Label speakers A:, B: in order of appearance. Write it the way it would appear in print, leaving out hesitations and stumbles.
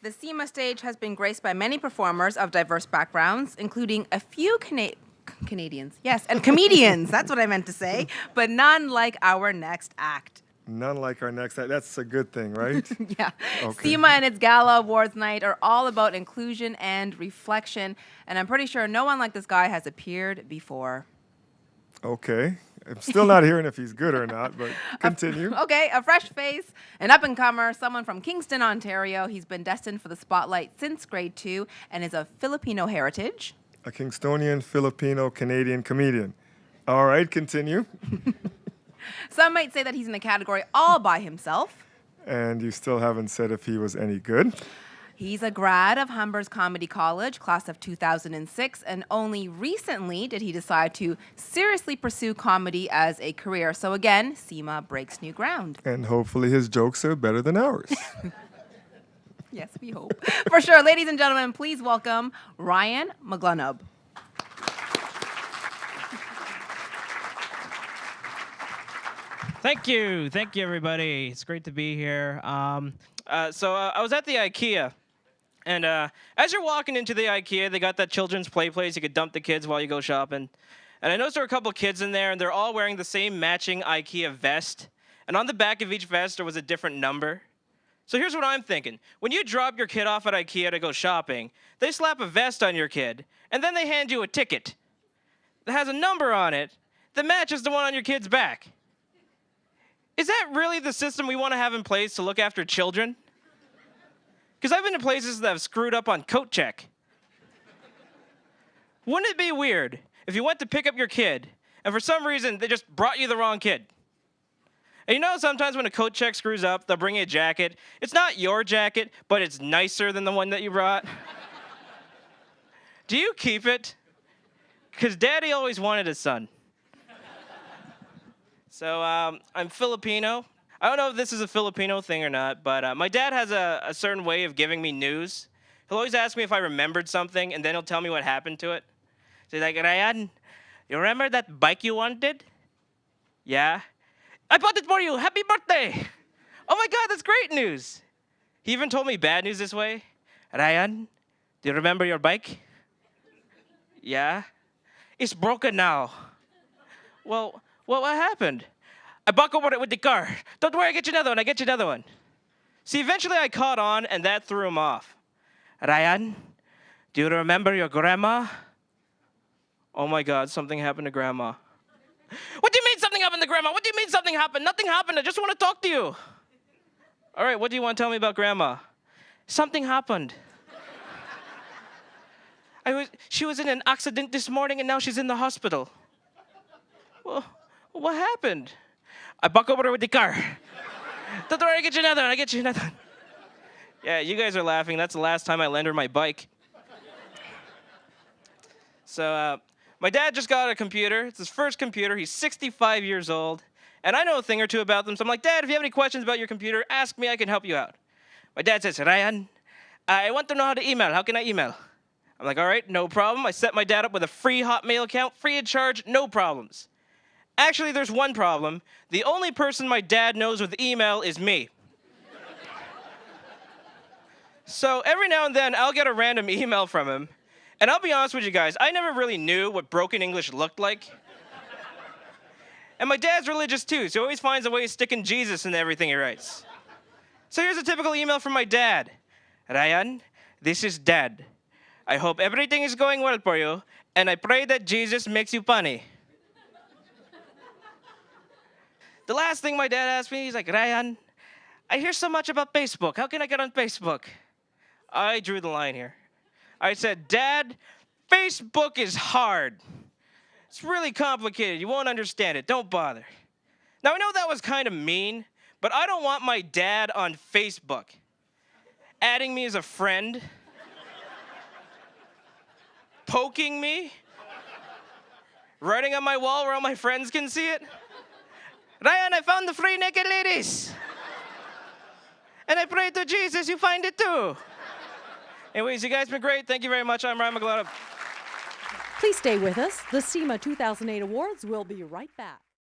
A: The CEMA stage has been graced by many performers of diverse backgrounds, including a few Canadians, yes, and comedians, that's what I meant to say, but none like our next act.
B: None like our next. That's a good thing, right?
A: Yeah.
B: Okay.
A: CEMA and its Gala Awards night are all about inclusion and reflection, and I'm pretty sure no one like this guy has appeared before.
B: Okay. I'm still not hearing if he's good or not, but continue.
A: Okay, a fresh face, an up-and-comer, someone from Kingston, Ontario. He's been destined for the spotlight since grade 2 and is of Filipino heritage.
B: A Kingstonian, Filipino, Canadian comedian. All right, continue.
A: Some might say that he's in a category all by himself.
B: And you still haven't said if he was any good.
A: He's a grad of Humber's Comedy College, class of 2006, and only recently did he decide to seriously pursue comedy as a career. So again, CEMA breaks new ground.
B: And hopefully his jokes are better than ours.
A: Yes, we hope. For sure. Ladies and gentlemen, please welcome Ryan Maglunob.
C: Thank you, everybody. It's great to be here. I was at the IKEA, and as you're walking into the IKEA, they got that children's play place. You could dump the kids while you go shopping. And I noticed there were a couple of kids in there, and they're all wearing the same matching IKEA vest. And on the back of each vest, there was a different number. So here's what I'm thinking. When you drop your kid off at IKEA to go shopping, they slap a vest on your kid, and then they hand you a ticket that has a number on it that matches the one on your kid's back. Is that really the system we want to have in place to look after children? Because I've been to places that have screwed up on coat check. Wouldn't it be weird if you went to pick up your kid, and for some reason, they just brought you the wrong kid? And you know sometimes when a coat check screws up, they'll bring you a jacket. It's not your jacket, but it's nicer than the one that you brought. Do you keep it? Because Daddy always wanted a son. So I'm Filipino. I don't know if this is a Filipino thing or not, but my dad has a certain way of giving me news. He'll always ask me if I remembered something, and then he'll tell me what happened to it. So he's like, Ryan, you remember that bike you wanted? Yeah. I bought it for you. Happy birthday. Oh my God, that's great news. He even told me bad news this way. Ryan, do you remember your bike? Yeah. It's broken now. Well, what happened? I buckled over it with the car. Don't worry, I get you another one. See, eventually I caught on, and that threw him off. Ryan, do you remember your grandma? Oh my God, something happened to Grandma. What do you mean something happened to Grandma? What do you mean something happened? Nothing happened. I just want to talk to you. All right, what do you want to tell me about Grandma? Something happened. She was in an accident this morning, and now she's in the hospital. Well, what happened? I buckled over her with the car. Don't worry, I get you another one. Yeah, you guys are laughing. That's the last time I lend her my bike. So, my dad just got a computer. It's his first computer. He's 65 years old. And I know a thing or two about them. So I'm like, Dad, if you have any questions about your computer, ask me. I can help you out. My dad says, Ryan, I want to know how to email. How can I email? I'm like, all right, no problem. I set my dad up with a free Hotmail account, free of charge, no problems. Actually, there's one problem. The only person my dad knows with email is me. So every now and then, I'll get a random email from him. And I'll be honest with you guys, I never really knew what broken English looked like. And my dad's religious too, so he always finds a way of sticking Jesus into everything he writes. So here's a typical email from my dad. Ryan, this is Dad. I hope everything is going well for you, and I pray that Jesus makes you funny. The last thing my dad asked me, he's like, Ryan, I hear so much about Facebook. How can I get on Facebook? I drew the line here. I said, Dad, Facebook is hard. It's really complicated. You won't understand it. Don't bother. Now, I know that was kind of mean, but I don't want my dad on Facebook. Adding me as a friend. Poking me. Writing on my wall where all my friends can see it. Ryan, I found the free naked ladies. And I pray to Jesus you find it too. Anyways, you guys been great. Thank you very much. I'm Ryan Maglunob.
D: Please stay with us. The CEMA 2008 Awards will be right back.